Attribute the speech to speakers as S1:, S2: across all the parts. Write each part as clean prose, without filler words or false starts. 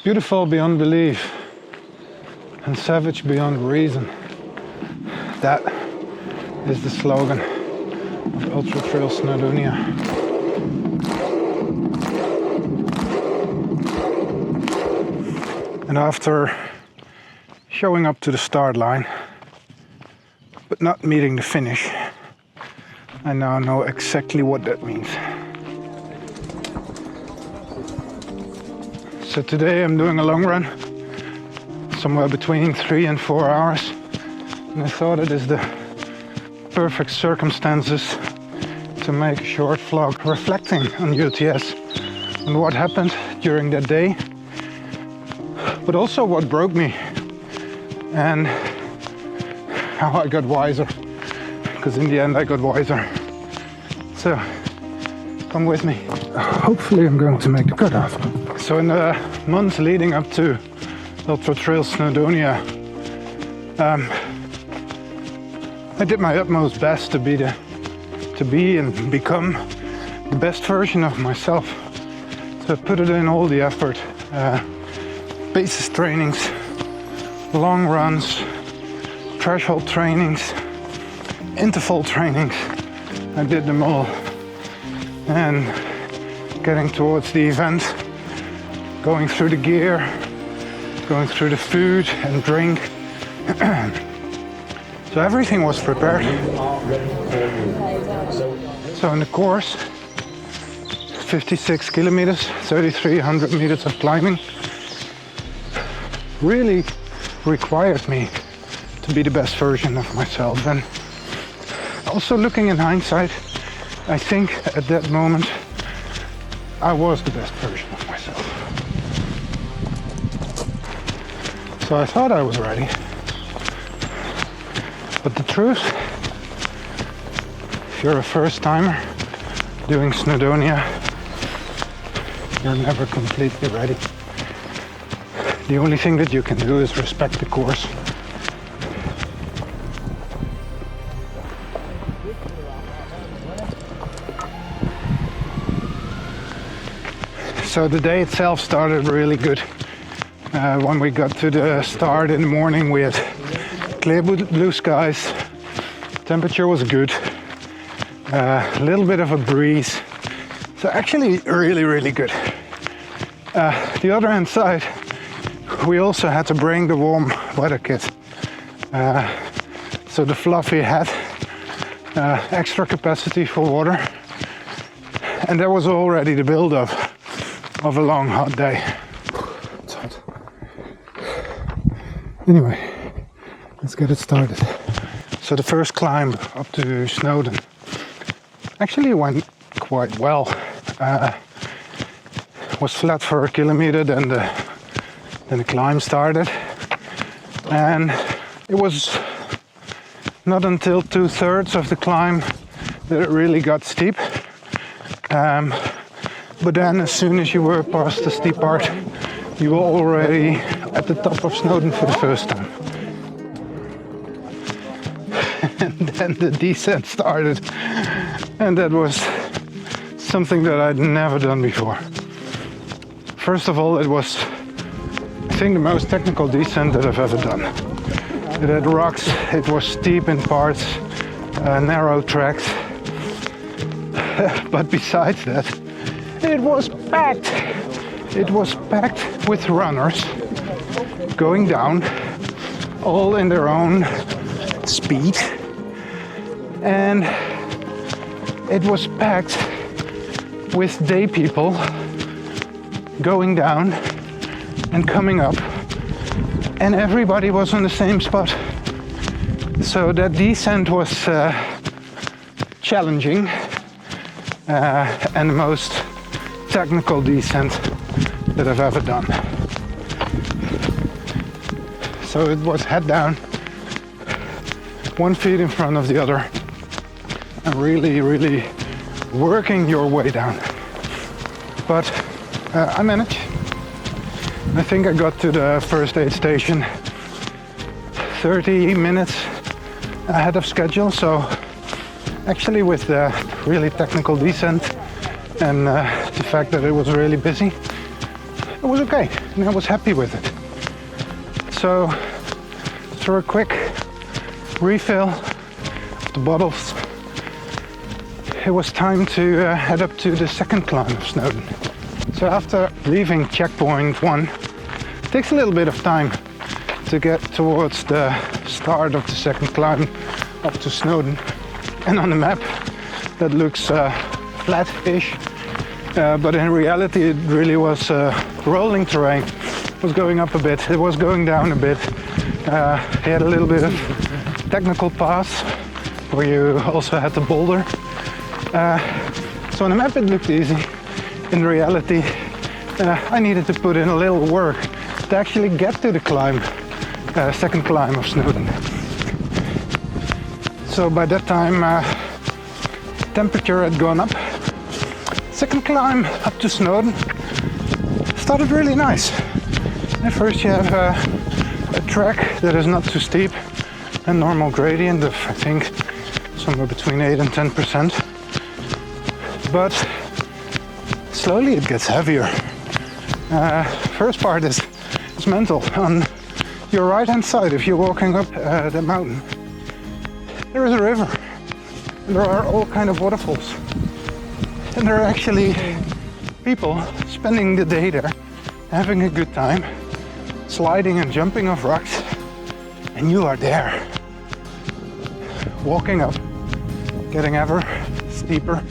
S1: Beautiful beyond belief and savage beyond reason. That is the slogan of Ultra Trail Snowdonia. And after showing up to the start line, but not meeting the finish, I now know exactly what that means. So today I'm doing a long run, somewhere between 3 and 4 hours. And I thought it is the perfect circumstances to make a short vlog reflecting on UTS and what happened during that day, but also what broke me and how I got wiser, because in the end I got wiser. So come with me. Hopefully I'm going to make the cutoff. So in the months leading up to Ultra Trail Snowdonia, I did my utmost best to be and become the best version of myself. So I put it in all the effort. Basis trainings, long runs, threshold trainings, interval trainings. I did them all. And getting towards the event, going through the gear, going through the food and drink. So everything was prepared. So in the course, 56 kilometers, 3,300 meters of climbing, really required me to be the best version of myself. And also looking in hindsight, I think at that moment I was the best version of myself. So I thought I was ready. But the truth, if you're a first timer doing Snowdonia, you're never completely ready. The only thing that you can do is respect the course. So the day itself started really good. When we got to the start in the morning, we had clear blue skies, temperature was good, a little bit of a breeze, so actually really good. The other hand side, we also had to bring the warm weather kit, so the fluffy hat, extra capacity for water, and that was already the build-up of a long hot day. It's hot. Anyway, let's get it started. So the first climb up to Snowdon actually went quite well. Was flat for a kilometer, then the climb started, and it was not until 2/3 of the climb that it really got steep. But then as soon as you were past the steep part, you were already at the top of Snowdon for the first time. And then the descent started, and that was something that I'd never done before. First of all, it was, I think, the most technical descent that I've ever done. It had rocks, it was steep in parts, narrow tracks, but besides that, it was packed. It was packed with runners going down, all in their own speed, and it was packed with day people going down and coming up, and everybody was on the same spot. So that descent was challenging and the most technical descent that I've ever done. So it was head down, 1 foot in front of the other, and really working your way down. But I managed. I think I got to the first aid station 30 minutes ahead of schedule, so actually with the really technical descent and the fact that it was really busy, it was okay. and I was happy with it. So for a quick refill of the bottles, it was time to head up to the second climb of Snowdon. So after leaving checkpoint 1, it takes a little bit of time to get towards the start of the second climb up to Snowdon. And on the map that looks flat-ish, but in reality it really was rolling terrain. It was going up a bit, it was going down a bit. It had a little bit of technical paths where you also had the boulder. So on the map it looked easy. In reality, I needed to put in a little work to actually get to the climb, second climb of Snowdon. So by that time, temperature had gone up. Second climb up to Snowdon started really nice. At first you have a track that is not too steep, a normal gradient of I think somewhere between 8 and 10%. But slowly it gets heavier. First part is mental. On your right hand side, if you're walking up the mountain, there is a river. And there are all kind of waterfalls. And there are actually people spending the day there, having a good time, sliding and jumping off rocks. And you are there, walking up, getting ever steeper,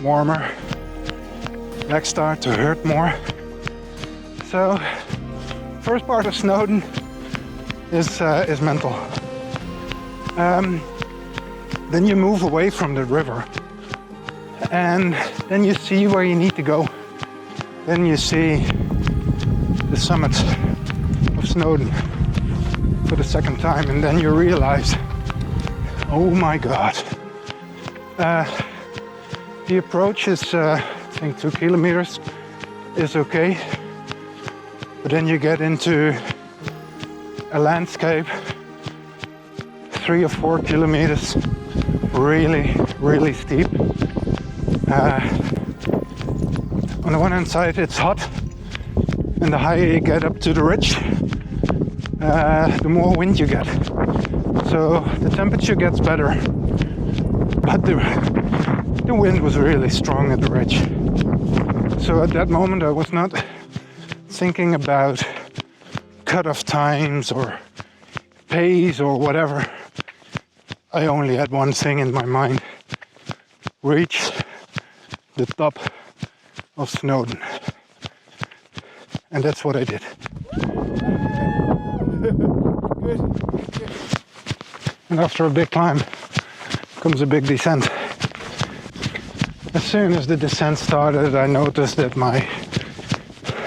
S1: warmer. Legs start to hurt more. So, first part of Snowdon is mental. Then you move away from the river, and then you see where you need to go. Then you see the summit of Snowdon for the second time, and then you realize, oh my God. The approach is, I think 2 kilometers is okay, but then you get into a landscape, 3 or 4 kilometers, really steep. On the one hand side it's hot, and the higher you get up to the ridge, the more wind you get. So the temperature gets better, but the wind was really strong at the ridge. So at that moment I was not thinking about cutoff times or pace or whatever. I only had one thing in my mind: reach the top of Snowdon. And that's what I did. And after a big climb comes a big descent. As soon as the descent started, I noticed that my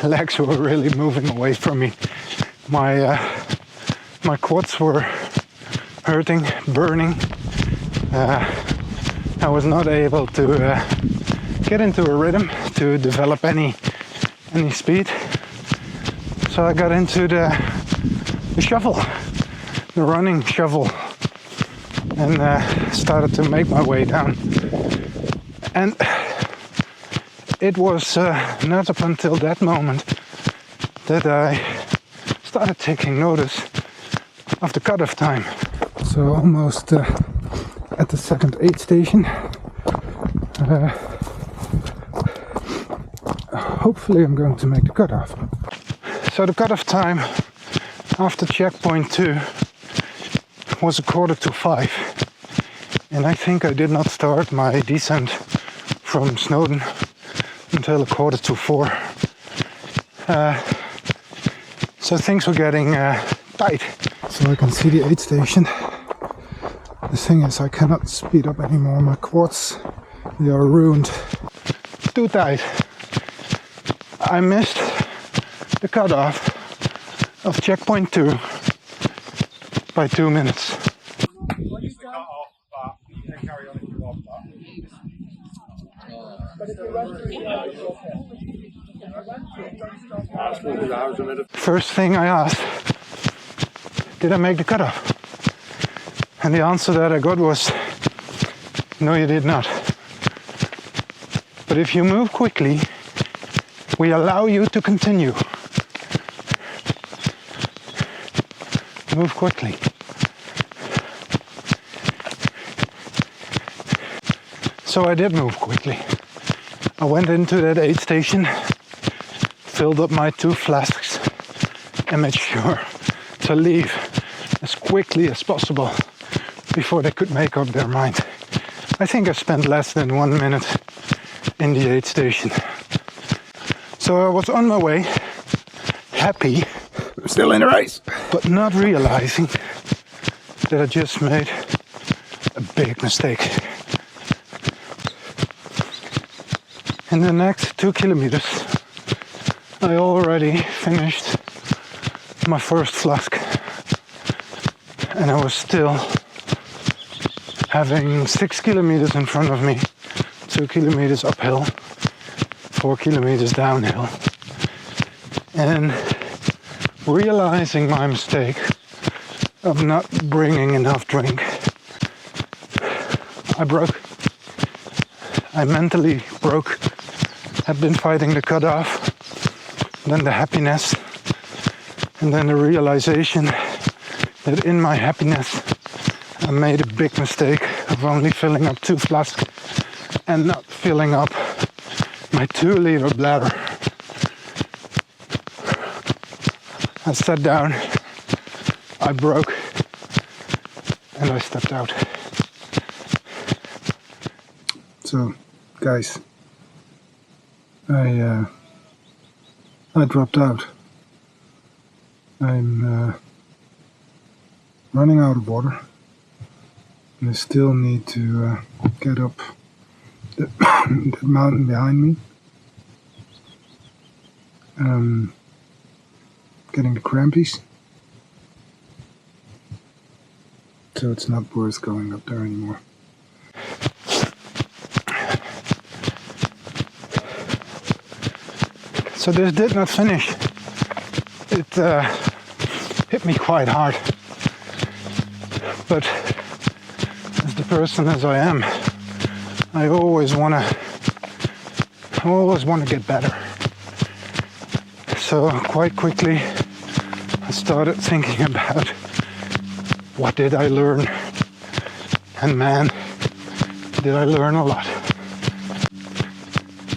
S1: legs were really moving away from me. My quads were hurting, burning. I was not able to get into a rhythm to develop any speed. So I got into the shuffle, the running shuffle, and started to make my way down. And it was not up until that moment that I started taking notice of the cutoff time. So almost at the second aid station. Hopefully I'm going to make the cutoff. So the cutoff time after checkpoint 2 was 4:45, and I think I did not start my descent from Snowdon until 4:45. So things were getting tight. So I can see the aid station. The thing is, I cannot speed up anymore. My quads, they are ruined. Too tight. I missed the cutoff of checkpoint 2 by 2 minutes. First thing I asked, did I make the cutoff? And the answer that I got was, no, you did not. But if you move quickly, we allow you to continue. move quickly. So I did move quickly. I went into that aid station, filled up my 2 flasks, and made sure to leave as quickly as possible before they could make up their mind. I think I spent less than 1 minute in the aid station. So I was on my way, happy,
S2: I'm still in the race,
S1: but not realizing that I just made a big mistake. In the next 2 kilometers, I already finished my first flask, and I was still having 6 kilometers in front of me, 2 kilometers uphill, 4 kilometers downhill, and realizing my mistake of not bringing enough drink, I broke. I mentally broke. Had been fighting the cutoff, then the happiness, and then the realization that in my happiness I made a big mistake of only filling up 2 flasks and not filling up my 2-liter bladder. I sat down, I broke, and I stepped out.
S2: So, guys, I dropped out. I'm running out of water, and I still need to get up that mountain behind me. Getting the crampies, so it's not worth going up there anymore.
S1: So this did not finish. It hit me quite hard. But as the person as I am, I always wanna get better. So quite quickly I started thinking about what did I learn? And man, did I learn a lot.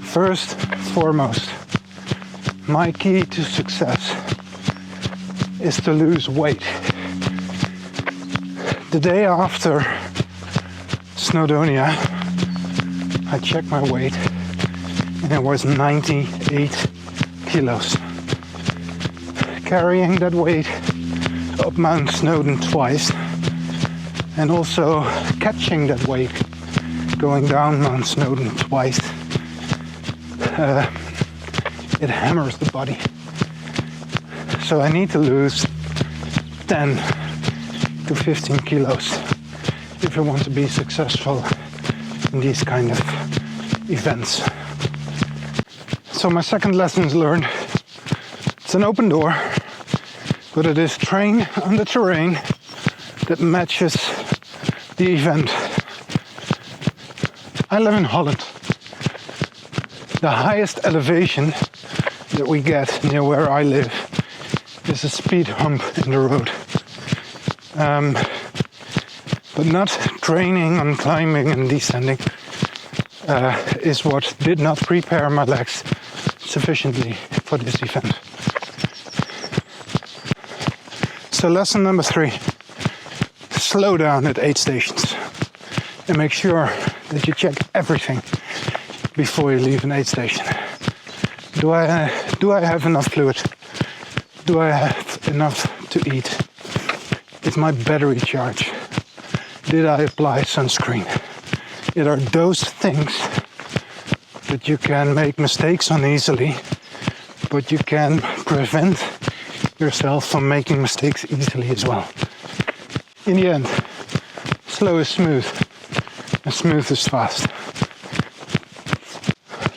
S1: First, foremost, my key to success is to lose weight. The day after Snowdonia, I checked my weight and it was 98 kilos. Carrying that weight up Mount Snowdon twice and also catching that weight going down Mount Snowdon twice, it hammers the body. So I need to lose 10 to 15 kilos if I want to be successful in these kind of events. So my second lesson is learned. It's an open door, but it is train on the terrain that matches the event. I live in Holland. The highest elevation that we get near where I live is a speed hump in the road. But not training on climbing and descending is what did not prepare my legs sufficiently for this event. So lesson number 3, slow down at aid stations and make sure that you check everything before you leave an aid station. Do I have enough fluid? Do I have enough to eat? Is my battery charged? Did I apply sunscreen? It are those things that you can make mistakes on easily, but you can prevent yourself from making mistakes easily as well. In the end, slow is smooth and smooth is fast.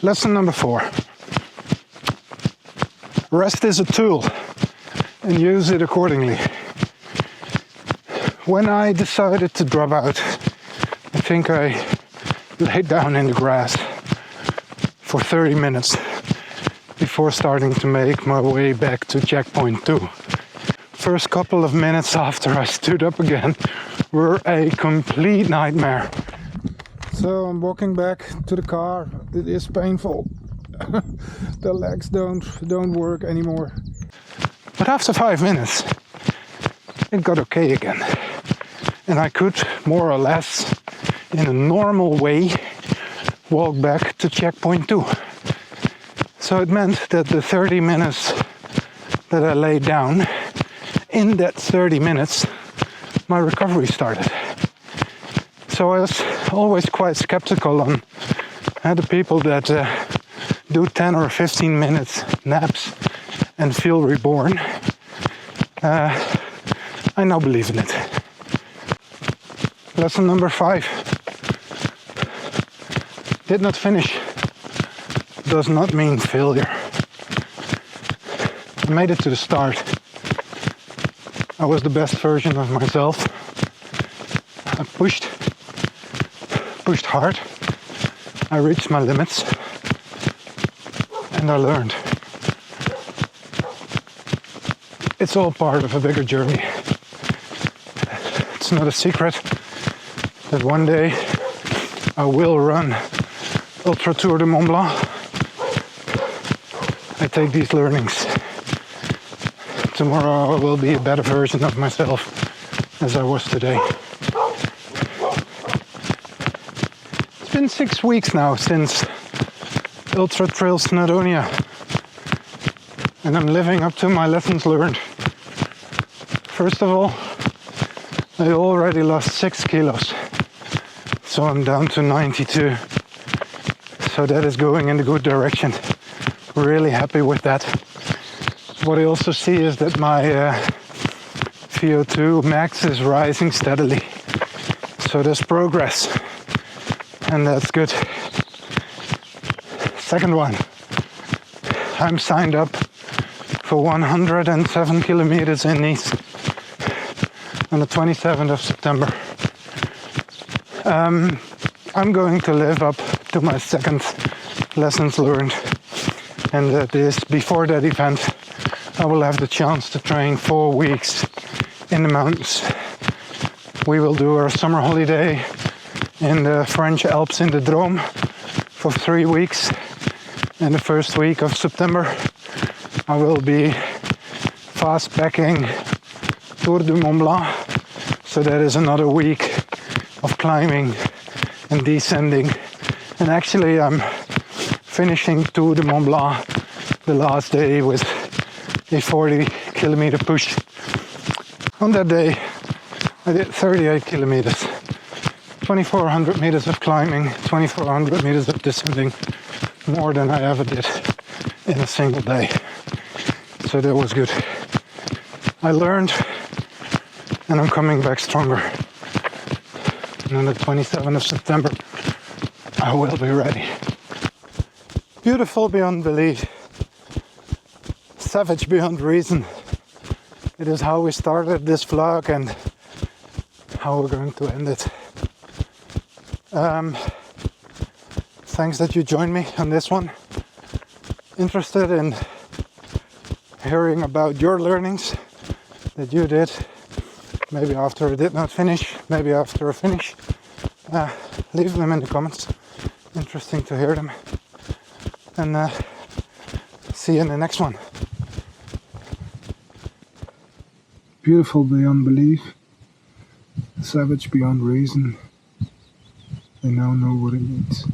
S1: Lesson number 4. Rest is a tool and use it accordingly. When I decided to drop out, I think I laid down in the grass for 30 minutes before starting to make my way back to checkpoint 2. first couple of minutes after I stood up again were a complete nightmare. So I'm walking back to the car. It is painful. The legs don't work anymore. But after 5 minutes, it got okay again. And I could more or less, in a normal way, walk back to checkpoint 2. So it meant that the 30 minutes that I laid down, in that 30 minutes, my recovery started. So I was always quite skeptical on the people that do 10 or 15 minutes naps and feel reborn. I now believe in it. Lesson number 5. Did not finish does not mean failure. I made it to the start. I was the best version of myself. I pushed hard. I reached my limits and I learned. It's all part of a bigger journey. It's not a secret that one day I will run Ultra Tour de Mont Blanc. I take these learnings. Tomorrow I will be a better version of myself as I was today. It's been 6 weeks now since Ultra Trail Snowdonia, and I'm living up to my lessons learned. First of all, I already lost 6 kilos, so I'm down to 92. So that is going in the good direction. Really happy with that. What I also see is that my VO2 max is rising steadily. So there's progress, and that's good. Second one, I'm signed up for 107 kilometers in Nice on the 27th of September. I'm going to live up to my second lessons learned, and that is before that event I will have the chance to train 4 weeks in the mountains. We will do our summer holiday in the French Alps in the Drôme for 3 weeks. And the first week of September I will be fast packing Tour du Mont Blanc. So that is another week of climbing and descending. And actually I'm finishing Tour du Mont Blanc the last day with a 40 kilometer push. On that day I did 38 kilometers, 2400 meters of climbing, 2400 meters of descending, more than I ever did in a single day. So that was good. I learned, and I'm coming back stronger. And on the 27th of September I will be ready. Beautiful beyond belief, savage beyond reason. It is how we started this vlog and how we're going to end it. Thanks that you joined me on this one. Interested in hearing about your learnings that you did, maybe after I did not finish, maybe after I finish. Leave them in the comments. Interesting to hear them. And see you in the next one.
S2: Beautiful beyond belief, savage beyond reason. They now know what it means.